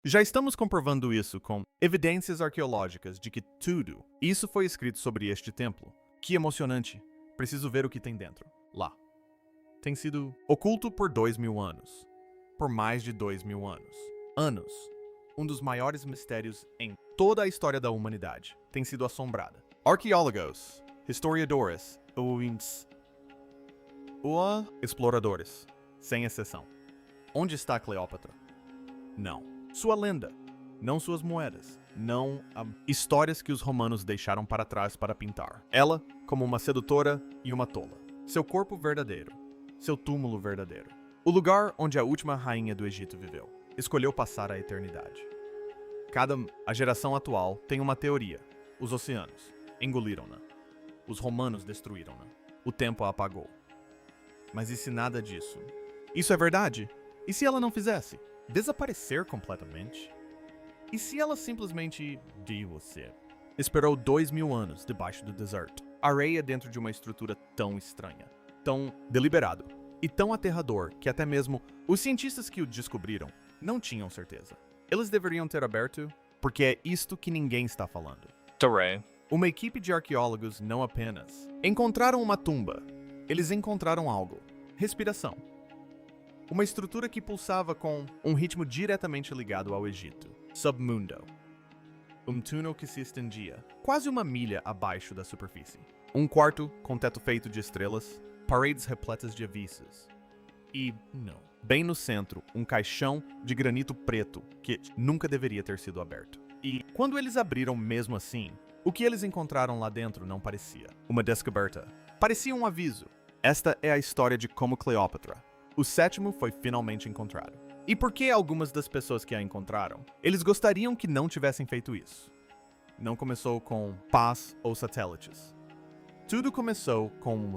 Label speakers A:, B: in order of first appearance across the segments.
A: Já estamos comprovando isso com evidências arqueológicas de que tudo isso foi escrito sobre este templo. Que emocionante! Preciso ver o que tem dentro. Lá. Tem sido oculto por 2000 anos. Por mais de 2000 anos. Anos. Um dos maiores mistérios em toda a história da humanidade tem sido assombrada. Arqueólogos, historiadores, exploradores, sem exceção. Onde está Cleópatra? Não. Sua lenda, não suas moedas, não histórias que os romanos deixaram para trás para pintar. Ela como uma sedutora e uma tola. Seu corpo verdadeiro, seu túmulo verdadeiro. O lugar onde a última rainha do Egito viveu. Escolheu passar a eternidade. A geração atual tem uma teoria. Os oceanos engoliram-na. Os romanos destruíram-na. O tempo a apagou. Mas e se nada disso? Isso é verdade? E se ela não fizesse? Desaparecer completamente? E se ela simplesmente esperou 2000 anos debaixo do deserto? Areia dentro de uma estrutura tão estranha, tão deliberado e tão aterrador que até mesmo os cientistas que o descobriram não tinham certeza. Eles deveriam ter aberto, porque é isto que ninguém está falando.
B: Torre.
A: Uma equipe de arqueólogos não apenas encontraram uma tumba, eles encontraram algo. Respiração. Uma estrutura que pulsava com um ritmo diretamente ligado ao Egito. Submundo. Um túnel que se estendia quase uma milha abaixo da superfície. Um quarto com teto feito de estrelas, paredes repletas de avisos. E, bem no centro, um caixão de granito preto que nunca deveria ter sido aberto. E quando eles abriram mesmo assim, o que eles encontraram lá dentro não parecia uma descoberta. Parecia um aviso. Esta é a história de como Cleópatra, o sétimo, foi finalmente encontrado. E por que algumas das pessoas que a encontraram, eles gostariam que não tivessem feito isso? Não começou com paz ou satélites. Tudo começou com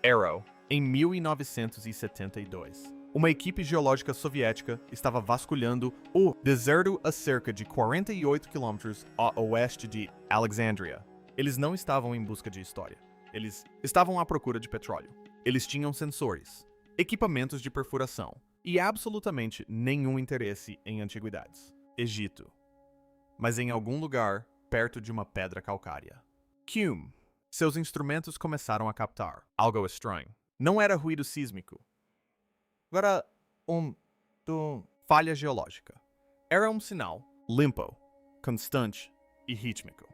B: Arrow.
A: Em 1972, uma equipe geológica soviética estava vasculhando o deserto a cerca de 48 quilômetros a oeste de Alexandria. Eles não estavam em busca de história. Eles estavam à procura de petróleo. Eles tinham sensores, equipamentos de perfuração e absolutamente nenhum interesse em antiguidades. Egito. Mas em algum lugar perto de uma pedra calcária. Cume. Seus instrumentos começaram a captar algo estranho. Não era ruído sísmico. Era falha geológica. Era um sinal limpo, constante e rítmico.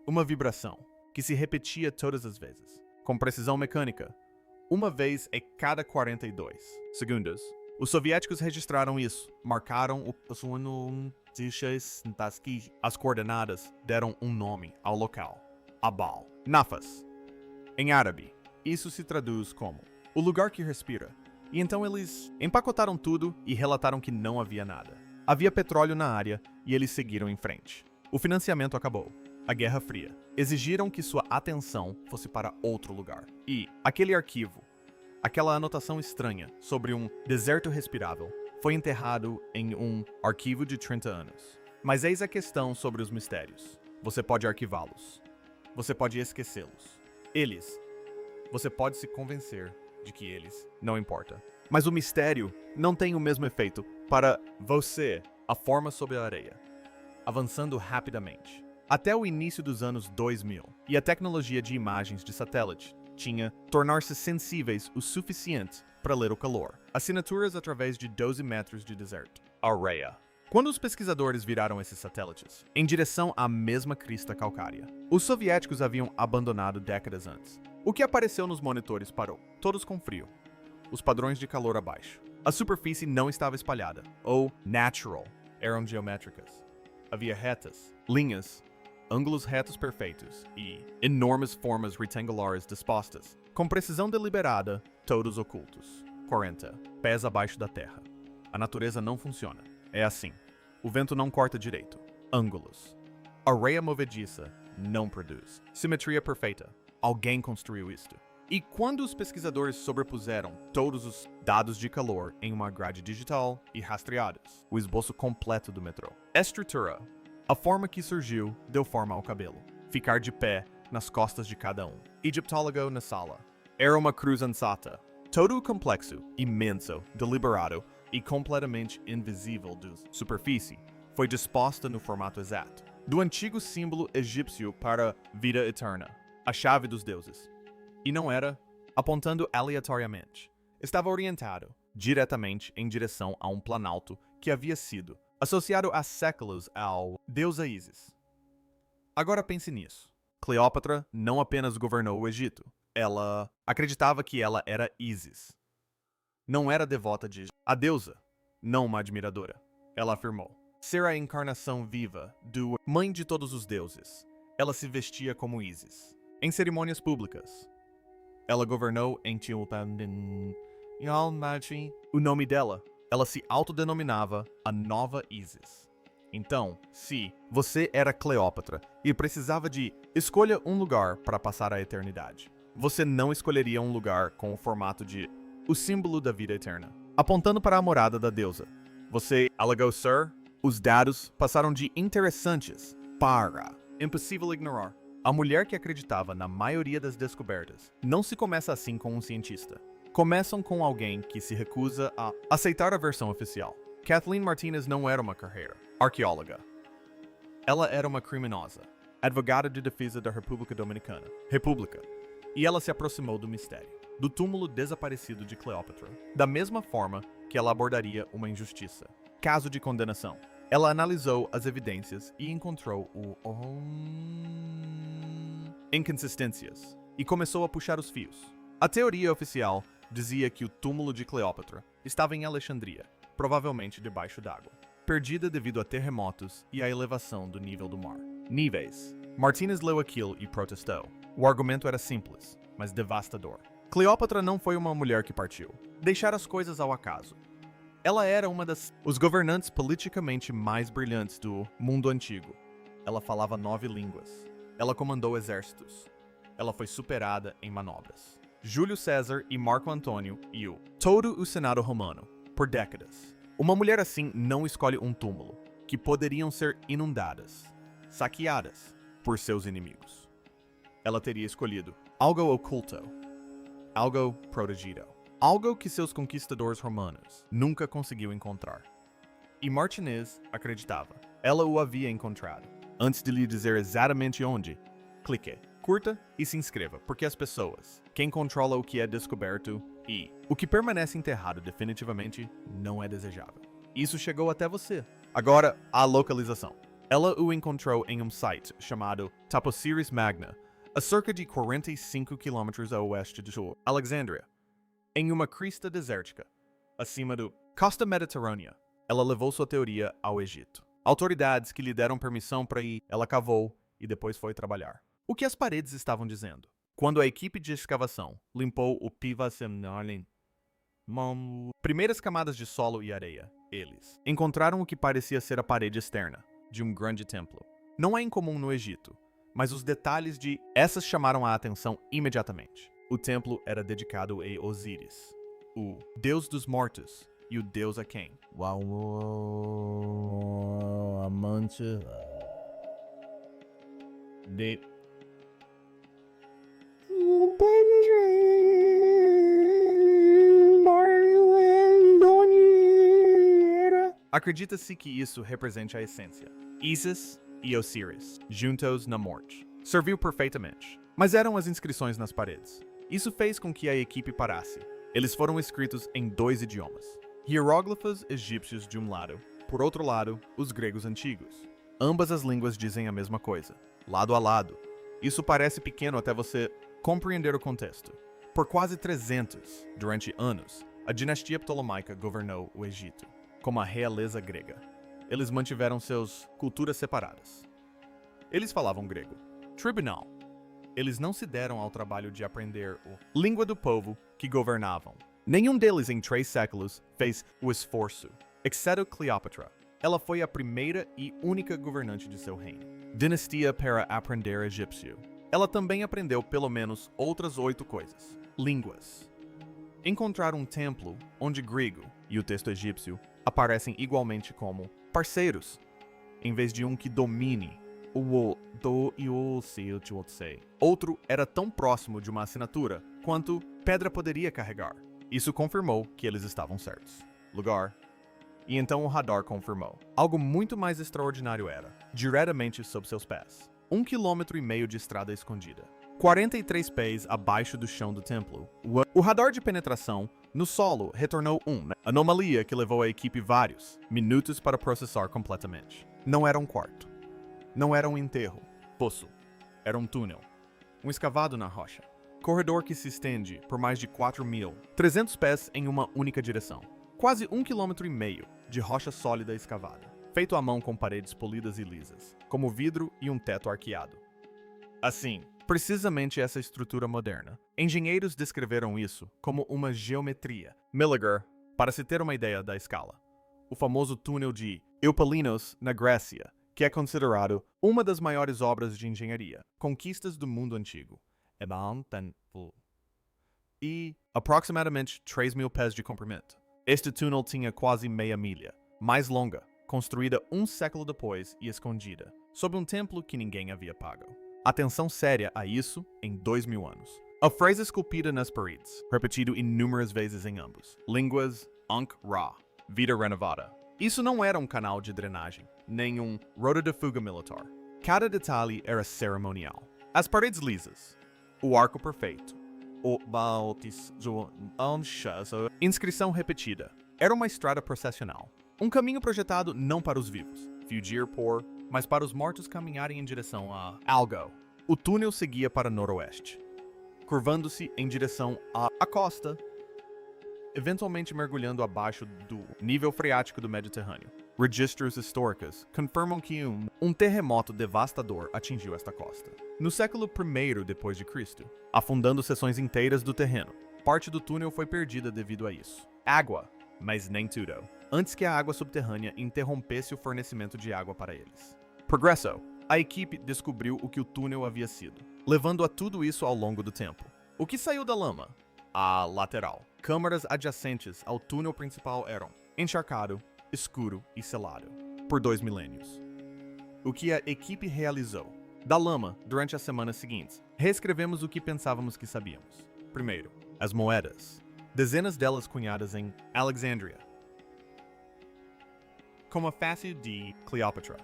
A: Uma vibração que se repetia todas as vezes, com precisão mecânica, uma vez a cada 42 segundos. Os soviéticos registraram isso, marcaram as coordenadas, deram um nome ao local. Abal. Nafas. Em árabe, isso se traduz como o lugar que respira. E então eles empacotaram tudo e relataram que não havia nada. Havia petróleo na área e eles seguiram em frente. O financiamento acabou. A Guerra Fria. Exigiram que sua atenção fosse para outro lugar. E aquele arquivo, aquela anotação estranha sobre um deserto respirável, foi enterrado em um arquivo de 30 anos. Mas eis a questão sobre os mistérios. Você pode arquivá-los. Você pode esquecê-los. Você pode se convencer de que eles não importa. Mas o mistério não tem o mesmo efeito para você, a forma sob a areia, avançando rapidamente. Até o início dos anos 2000, e a tecnologia de imagens de satélite tinha tornar-se sensíveis o suficiente para ler o calor. Assinaturas através de 12 metros de deserto.
B: Areia.
A: Quando os pesquisadores viraram esses satélites em direção à mesma crista calcária, os soviéticos haviam abandonado décadas antes. O que apareceu nos monitores parou, todos com frio. Os padrões de calor abaixo. A superfície não estava espalhada, ou natural, eram geométricas. Havia retas, linhas, ângulos retos perfeitos e enormes formas retangulares dispostas, com precisão deliberada, todos ocultos. 40 pés abaixo da terra. A natureza não funciona. É assim. O vento não corta direito. Ângulos. Areia movediça não produz. Simetria perfeita. Alguém construiu isto. E quando os pesquisadores sobrepuseram todos os dados de calor em uma grade digital e rastreados, o esboço completo do metrô. Estrutura. A forma que surgiu deu forma ao cabelo. Ficar de pé nas costas de cada um. Egiptólogo na sala. Era uma cruz ansata. Todo o complexo, imenso, deliberado, e completamente invisível da superfície, foi disposta no formato exato do antigo símbolo egípcio para vida eterna, a chave dos deuses. E não era apontando aleatoriamente. Estava orientado diretamente em direção a um planalto que havia sido associado há séculos ao deusa Ísis. Agora pense nisso. Cleópatra não apenas governou o Egito, ela acreditava que ela era Ísis. Não era devota de a deusa, não uma admiradora. Ela afirmou ser a encarnação viva do mãe de todos os deuses. Ela se vestia como Ísis. Em cerimônias públicas, ela governou em o nome dela. Ela se autodenominava a nova Ísis. Então, se você era Cleópatra e precisava de escolha um lugar para passar a eternidade, você não escolheria um lugar com o formato de o símbolo da vida eterna, apontando para a morada da deusa. Você alegou ser, os dados passaram de interessantes para impossível ignorar. A mulher que acreditava na maioria das descobertas não se começa assim com um cientista. Começam com alguém que se recusa a aceitar a versão oficial. Kathleen Martinez não era uma carreira arqueóloga. Ela era uma criminosa, advogada de defesa da República Dominicana. República. E ela se aproximou do mistério, do túmulo desaparecido de Cleópatra, da mesma forma que ela abordaria uma injustiça. Caso de condenação. Ela analisou as evidências e encontrou inconsistências e começou a puxar os fios. A teoria oficial dizia que o túmulo de Cleópatra estava em Alexandria, provavelmente debaixo d'água, perdida devido a terremotos e à elevação do nível do mar. Níveis. Martinez leu aquilo e protestou. O argumento era simples, mas devastador. Cleópatra não foi uma mulher que partiu. Deixar as coisas ao acaso. Ela era uma os governantes politicamente mais brilhantes do mundo antigo. Ela falava 9 línguas. Ela comandou exércitos. Ela foi superada em manobras. Júlio César e Marco Antônio e todo o Senado romano, por décadas. Uma mulher assim não escolhe um túmulo, que poderiam ser inundadas, saqueadas por seus inimigos. Ela teria escolhido algo oculto, algo protegido, algo que seus conquistadores romanos nunca conseguiu encontrar. E Martinez acreditava. Ela o havia encontrado. Antes de lhe dizer exatamente onde, clique, curta e se inscreva, porque as pessoas, quem controla o que é descoberto e o que permanece enterrado definitivamente não é desejável. Isso chegou até você. Agora, a localização. Ela o encontrou em um site chamado Taposiris Magna, a cerca de 45 km a oeste de Alexandria, em uma crista desértica, acima do costa mediterrânea. Ela levou sua teoria ao Egito. Autoridades que lhe deram permissão para ir, ela cavou e depois foi trabalhar. O que as paredes estavam dizendo? Quando a equipe de escavação limpou o primeiras camadas de solo e areia, eles encontraram o que parecia ser a parede externa de um grande templo. Não é incomum no Egito, mas os detalhes de essas chamaram a atenção imediatamente. O templo era dedicado a Osíris, o deus dos mortos e o deus a quem? Amante de Acredita-se que isso represente a essência. Ísis e Osíris, juntos na morte. Serviu perfeitamente. Mas eram as inscrições nas paredes. Isso fez com que a equipe parasse. Eles foram escritos em 2 idiomas. Hieróglifos egípcios de um lado, por outro lado, os gregos antigos. Ambas as línguas dizem a mesma coisa, lado a lado. Isso parece pequeno até você compreender o contexto. Por quase 300, durante anos, a dinastia ptolomaica governou o Egito, como a realeza grega. Eles mantiveram suas culturas separadas. Eles falavam grego. Tribunal. Eles não se deram ao trabalho de aprender a língua do povo que governavam. Nenhum deles em 3 séculos fez o esforço, exceto Cleópatra. Ela foi a primeira e única governante de seu reino. Dinastia para aprender egípcio. Ela também aprendeu pelo menos outras 8 coisas. Línguas. Encontrar um templo onde grego e o texto egípcio aparecem igualmente como parceiros, em vez de um que domine o do e o se. Outro era tão próximo de uma assinatura quanto pedra poderia carregar. Isso confirmou que eles estavam certos. lugar. E então o radar confirmou. Algo muito mais extraordinário era, diretamente sob seus pés. 1,5 km de estrada escondida. 43 pés abaixo do chão do templo. O radar de penetração no solo retornou anomalia que levou a equipe vários minutos para processar completamente. Não era um quarto. Não era um enterro. Poço. Era um túnel. Um escavado na rocha. Corredor que se estende por mais de 4.300 pés em uma única direção. Quase 1,5 km de rocha sólida escavada, feito à mão com paredes polidas e lisas, como vidro e um teto arqueado. Assim, precisamente essa estrutura moderna. Engenheiros descreveram isso como uma geometria. Milliger, para se ter uma ideia da escala. O famoso túnel de Eupalinos, na Grécia, que é considerado uma das maiores obras de engenharia, conquistas do mundo antigo. E aproximadamente 3.000 pés de comprimento. Este túnel tinha quase meia milha, mais longa, construída um século depois e escondida, sob um templo que ninguém havia pago. Atenção séria a isso em 2.000 anos. A frase esculpida nas paredes, repetido inúmeras vezes em ambos. Línguas Ankh-Ra, vida renovada. Isso não era um canal de drenagem, nem um rota de fuga militar. Cada detalhe era cerimonial. As paredes lisas, o arco perfeito, inscrição repetida. Era uma estrada processional. Um caminho projetado não para os vivos, fugir por, mas para os mortos caminharem em direção a algo. O túnel seguia para noroeste, curvando-se em direção à costa, eventualmente mergulhando abaixo do nível freático do Mediterrâneo. Registros históricos confirmam que um terremoto devastador atingiu esta costa. No século I depois de Cristo, afundando seções inteiras do terreno. Parte do túnel foi perdida devido a isso. Água, mas nem tudo. Antes que a água subterrânea interrompesse o fornecimento de água para eles. Progresso. A equipe descobriu o que o túnel havia sido, levando a tudo isso ao longo do tempo. O que saiu da lama? A lateral. Câmaras adjacentes ao túnel principal eram encharcado, escuro e selado, por 2 milênios. O que a equipe realizou? Da lama, durante as semanas seguintes, reescrevemos o que pensávamos que sabíamos. Primeiro, as moedas. Dezenas delas cunhadas em Alexandria, como a face de Cleópatra.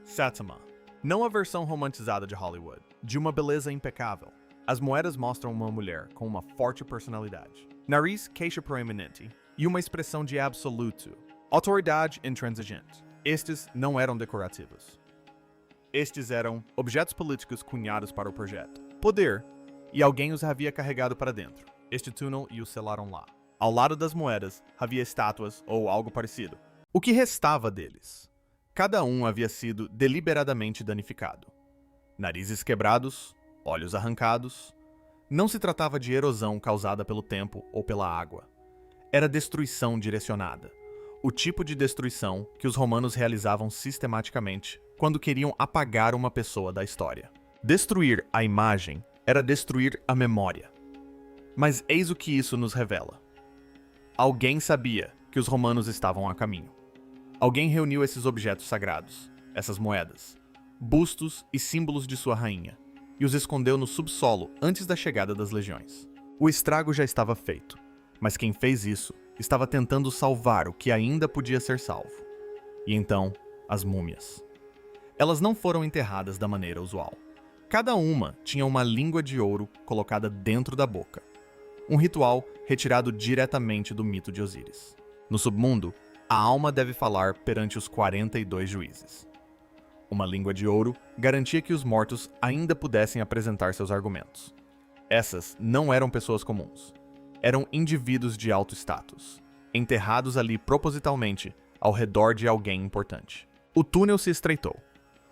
A: Sétima, não a versão romantizada de Hollywood, de uma beleza impecável. As moedas mostram uma mulher com uma forte personalidade, nariz queixo proeminente e uma expressão de absoluto, autoridade intransigente. Estes não eram decorativos. Estes eram objetos políticos cunhados para o projeto. Poder, e alguém os havia carregado para dentro. Este túnel e os selaram lá. Ao lado das moedas havia estátuas ou algo parecido. O que restava deles? Cada um havia sido deliberadamente danificado. Narizes quebrados, olhos arrancados. Não se tratava de erosão causada pelo tempo ou pela água. Era destruição direcionada. O tipo de destruição que os romanos realizavam sistematicamente quando queriam apagar uma pessoa da história. Destruir a imagem era destruir a memória. Mas eis o que isso nos revela. Alguém sabia que os romanos estavam a caminho. Alguém reuniu esses objetos sagrados, essas moedas, bustos e símbolos de sua rainha, e os escondeu no subsolo antes da chegada das legiões. O estrago já estava feito, mas quem fez isso estava tentando salvar o que ainda podia ser salvo. E então, as múmias. Elas não foram enterradas da maneira usual. Cada uma tinha uma língua de ouro colocada dentro da boca. Um ritual retirado diretamente do mito de Osíris. No submundo, a alma deve falar perante os 42 juízes. Uma língua de ouro garantia que os mortos ainda pudessem apresentar seus argumentos. Essas não eram pessoas comuns. Eram indivíduos de alto status, enterrados ali propositalmente ao redor de alguém importante. O túnel se estreitou.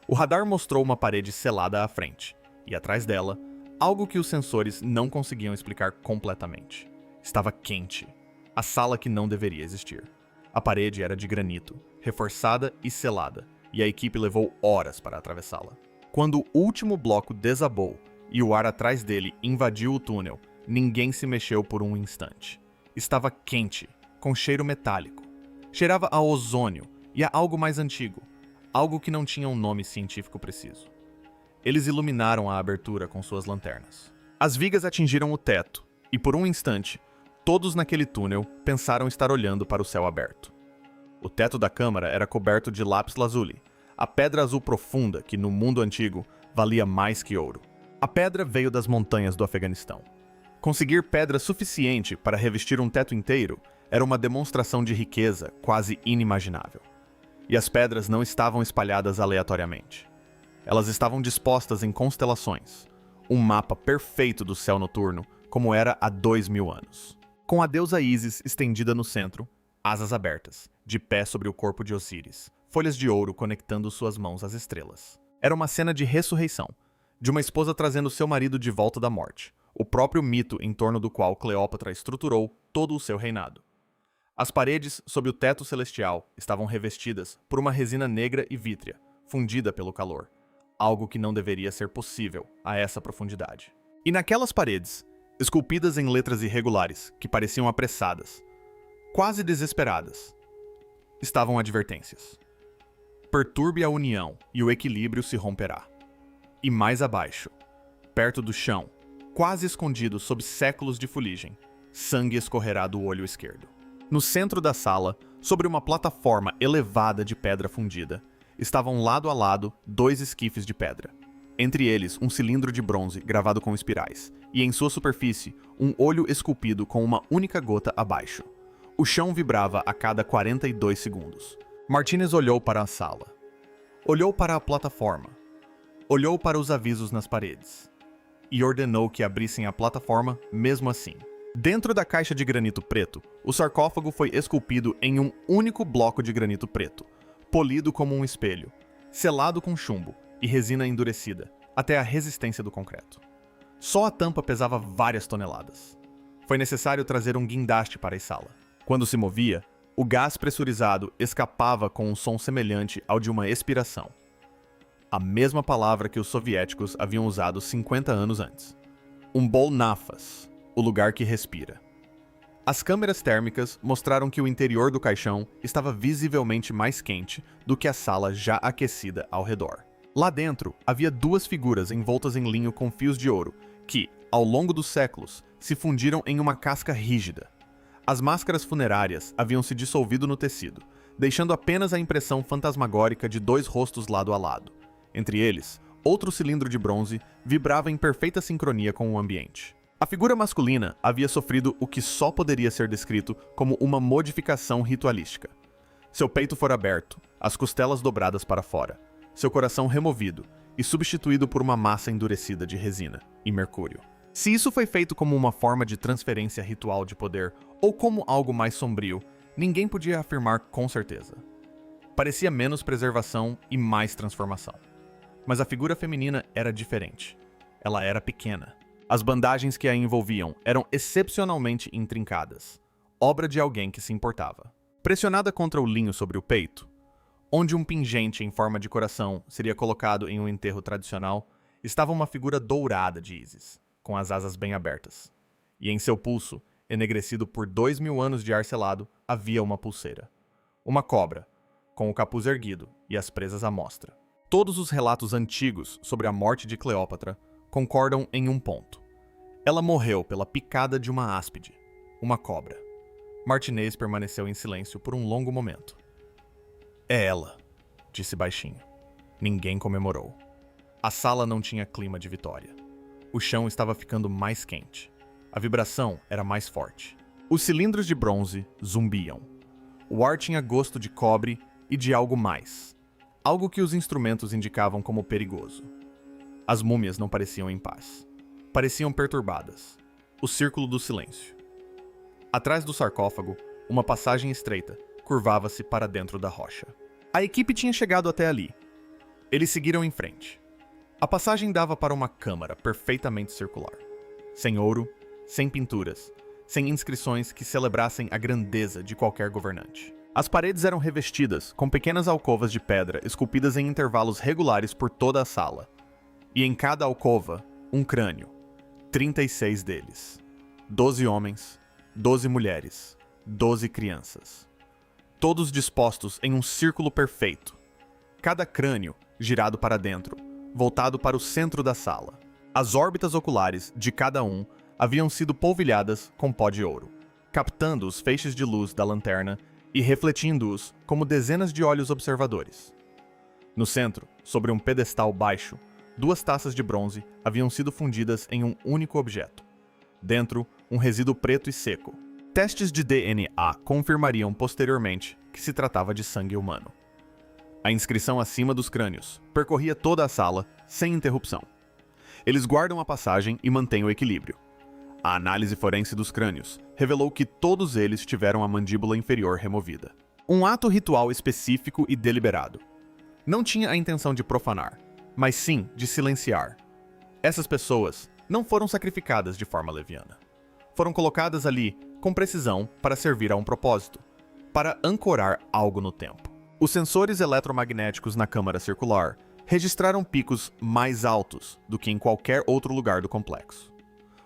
A: O radar mostrou uma parede selada à frente, e atrás dela, algo que os sensores não conseguiam explicar completamente. Estava quente. A sala que não deveria existir. A parede era de granito, reforçada e selada, e a equipe levou horas para atravessá-la. Quando o último bloco desabou e o ar atrás dele invadiu o túnel, ninguém se mexeu por um instante. Estava quente, com cheiro metálico. Cheirava a ozônio e a algo mais antigo, algo que não tinha um nome científico preciso. Eles iluminaram a abertura com suas lanternas. As vigas atingiram o teto, e por um instante, Todos naquele túnel pensaram estar olhando para o céu aberto. O teto da câmara era coberto de lápis lazuli, a pedra azul profunda que, no mundo antigo, valia mais que ouro. A pedra veio das montanhas do Afeganistão. Conseguir pedra suficiente para revestir um teto inteiro era uma demonstração de riqueza quase inimaginável. E as pedras não estavam espalhadas aleatoriamente. Elas estavam dispostas em constelações, um mapa perfeito do céu noturno, como era há 2000 anos. Com a deusa Ísis estendida no centro, asas abertas, de pé sobre o corpo de Osíris, folhas de ouro conectando suas mãos às estrelas. Era uma cena de ressurreição, de uma esposa trazendo seu marido de volta da morte, o próprio mito em torno do qual Cleópatra estruturou todo o seu reinado. As paredes sob o teto celestial estavam revestidas por uma resina negra e vítrea, fundida pelo calor, algo que não deveria ser possível a essa profundidade. E naquelas paredes, esculpidas em letras irregulares que pareciam apressadas, quase desesperadas, estavam advertências. Perturbe a união e o equilíbrio se romperá. E mais abaixo, perto do chão, quase escondido sob séculos de fuligem, sangue escorrerá do olho esquerdo. No centro da sala, sobre uma plataforma elevada de pedra fundida, estavam lado a lado 2 esquifes de pedra. Entre eles, um cilindro de bronze gravado com espirais, e em sua superfície, um olho esculpido com uma única gota abaixo. O chão vibrava a cada 42 segundos. Martínez olhou para a sala. Olhou para a plataforma. Olhou para os avisos nas paredes. E ordenou que abrissem a plataforma mesmo assim. Dentro da caixa de granito preto, o sarcófago foi esculpido em um único bloco de granito preto, polido como um espelho, selado com chumbo e resina endurecida, até a resistência do concreto. Só a tampa pesava várias toneladas. Foi necessário trazer um guindaste para a sala. Quando se movia, o gás pressurizado escapava com um som semelhante ao de uma expiração. A mesma palavra que os soviéticos haviam usado 50 anos antes. Bol nafas, o lugar que respira. As câmeras térmicas mostraram que o interior do caixão estava visivelmente mais quente do que a sala já aquecida ao redor. Lá dentro, havia 2 figuras envoltas em linho com fios de ouro, que, ao longo dos séculos, se fundiram em uma casca rígida. As máscaras funerárias haviam se dissolvido no tecido, deixando apenas a impressão fantasmagórica de 2 rostos lado a lado. Entre eles, outro cilindro de bronze vibrava em perfeita sincronia com o ambiente. A figura masculina havia sofrido o que só poderia ser descrito como uma modificação ritualística. Seu peito fora aberto, as costelas dobradas para fora, seu coração removido e substituído por uma massa endurecida de resina e mercúrio. Se isso foi feito como uma forma de transferência ritual de poder ou como algo mais sombrio, ninguém podia afirmar com certeza. Parecia menos preservação e mais transformação. Mas a figura feminina era diferente. Ela era pequena. As bandagens que a envolviam eram excepcionalmente intrincadas, obra de alguém que se importava. Pressionada contra o linho sobre o peito, onde um pingente em forma de coração seria colocado em um enterro tradicional, estava uma figura dourada de Ísis, com as asas bem abertas. E em seu pulso, enegrecido por 2000 anos de ar selado, havia uma pulseira. Uma cobra, com o capuz erguido e as presas à mostra. Todos os relatos antigos sobre a morte de Cleópatra concordam em um ponto. Ela morreu pela picada de uma áspide, uma cobra. Martinez permaneceu em silêncio por um longo momento. É ela, disse baixinho. Ninguém comemorou. A sala não tinha clima de vitória. O chão estava ficando mais quente. A vibração era mais forte. Os cilindros de bronze zumbiam. O ar tinha gosto de cobre e de algo mais. Algo que os instrumentos indicavam como perigoso. As múmias não pareciam em paz. Pareciam perturbadas. O círculo do silêncio. Atrás do sarcófago, uma passagem estreita curvava-se para dentro da rocha. A equipe tinha chegado até ali. Eles seguiram em frente. A passagem dava para uma câmara perfeitamente circular. Sem ouro, sem pinturas, sem inscrições que celebrassem a grandeza de qualquer governante. As paredes eram revestidas com pequenas alcovas de pedra esculpidas em intervalos regulares por toda a sala. E em cada alcova, um crânio. 36 deles. 12 homens, 12 mulheres, 12 crianças. Todos dispostos em um círculo perfeito. Cada crânio girado para dentro, voltado para o centro da sala. As órbitas oculares de cada um haviam sido polvilhadas com pó de ouro, captando os feixes de luz da lanterna e refletindo-os como dezenas de olhos observadores. No centro, sobre um pedestal baixo, 2 taças de bronze haviam sido fundidas em um único objeto. Dentro, um resíduo preto e seco. Testes de DNA confirmariam posteriormente que se tratava de sangue humano. A inscrição acima dos crânios percorria toda a sala, sem interrupção. Eles guardam a passagem e mantêm o equilíbrio. A análise forense dos crânios revelou que todos eles tiveram a mandíbula inferior removida. Um ato ritual específico e deliberado. Não tinha a intenção de profanar, mas sim de silenciar. Essas pessoas não foram sacrificadas de forma leviana. Foram colocadas ali com precisão para servir a um propósito, para ancorar algo no tempo. Os sensores eletromagnéticos na câmara circular registraram picos mais altos do que em qualquer outro lugar do complexo.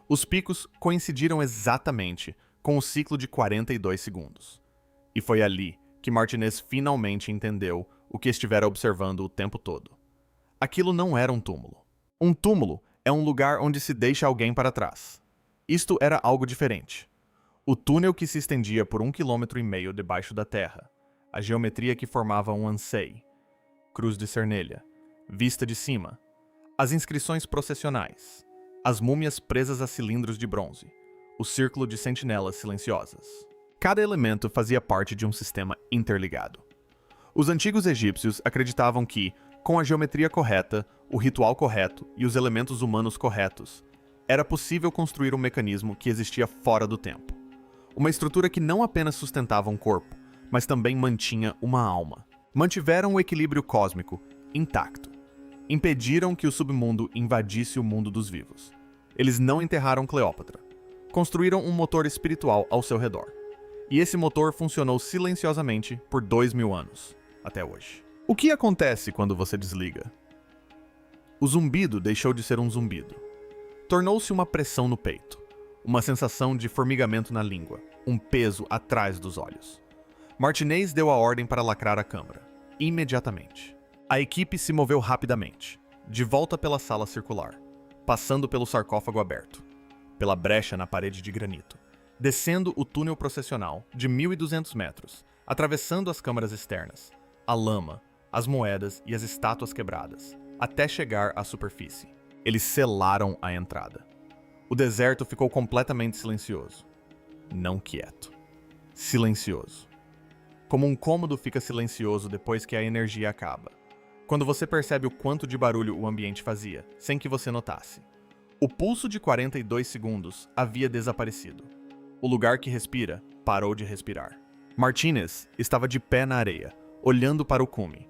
A: Os picos coincidiram exatamente com o ciclo de 42 segundos. E foi ali que Martinez finalmente entendeu o que estivera observando o tempo todo. Aquilo não era um túmulo. Um túmulo é um lugar onde se deixa alguém para trás. Isto era algo diferente. O túnel que se estendia por 1,5 km debaixo da terra, a geometria que formava um ansei, cruz de cernelha, vista de cima, as inscrições processionais, as múmias presas a cilindros de bronze, o círculo de sentinelas silenciosas. Cada elemento fazia parte de um sistema interligado. Os antigos egípcios acreditavam que, com a geometria correta, o ritual correto e os elementos humanos corretos, era possível construir um mecanismo que existia fora do tempo. Uma estrutura que não apenas sustentava um corpo, mas também mantinha uma alma. Mantiveram o equilíbrio cósmico intacto. Impediram que o submundo invadisse o mundo dos vivos. Eles não enterraram Cleópatra. Construíram um motor espiritual ao seu redor. E esse motor funcionou silenciosamente por 2000 anos, até hoje. O que acontece quando você desliga? O zumbido deixou de ser um zumbido. Tornou-se uma pressão no peito, uma sensação de formigamento na língua, um peso atrás dos olhos. Martinez deu a ordem para lacrar a câmara, imediatamente. A equipe se moveu rapidamente, de volta pela sala circular, passando pelo sarcófago aberto, pela brecha na parede de granito, descendo o túnel processional de 1.200 metros, atravessando as câmaras externas, a lama, as moedas e as estátuas quebradas, até chegar à superfície. Eles selaram a entrada. O deserto ficou completamente silencioso. Não quieto. Silencioso. Como um cômodo fica silencioso depois que a energia acaba. Quando você percebe o quanto de barulho o ambiente fazia, sem que você notasse. O pulso de 42 segundos havia desaparecido. O lugar que respira parou de respirar. Martinez estava de pé na areia, olhando para o cume.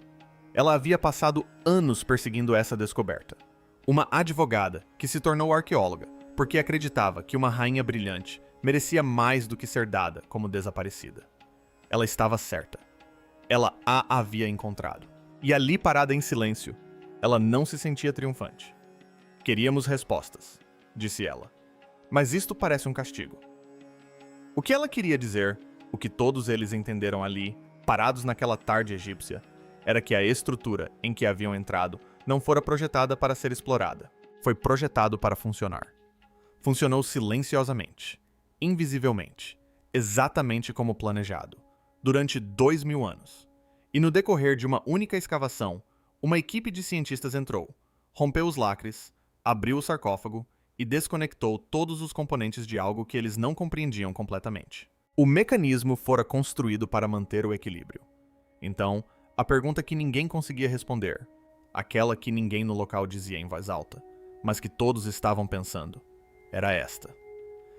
A: Ela havia passado anos perseguindo essa descoberta. Uma advogada que se tornou arqueóloga porque acreditava que uma rainha brilhante merecia mais do que ser dada como desaparecida. Ela estava certa. Ela a havia encontrado. E ali, parada em silêncio, ela não se sentia triunfante. Queríamos respostas, disse ela. Mas isto parece um castigo. O que ela queria dizer, o que todos eles entenderam ali, parados naquela tarde egípcia, era que a estrutura em que haviam entrado não fora projetada para ser explorada. Foi projetado para funcionar. Funcionou silenciosamente, invisivelmente, exatamente como planejado, durante 2000 anos. E no decorrer de uma única escavação, uma equipe de cientistas entrou, rompeu os lacres, abriu o sarcófago e desconectou todos os componentes de algo que eles não compreendiam completamente. O mecanismo fora construído para manter o equilíbrio. Então, a pergunta que ninguém conseguia responder, aquela que ninguém no local dizia em voz alta, mas que todos estavam pensando, era esta.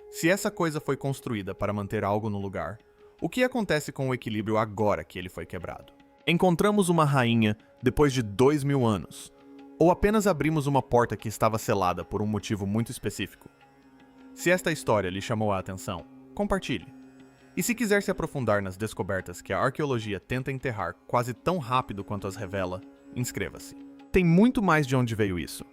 A: Se essa coisa foi construída para manter algo no lugar, o que acontece com o equilíbrio agora que ele foi quebrado? Encontramos uma rainha depois de 2000 anos, ou apenas abrimos uma porta que estava selada por um motivo muito específico? Se esta história lhe chamou a atenção, compartilhe. E se quiser se aprofundar nas descobertas que a arqueologia tenta enterrar quase tão rápido quanto as revela, inscreva-se. Tem muito mais de onde veio isso.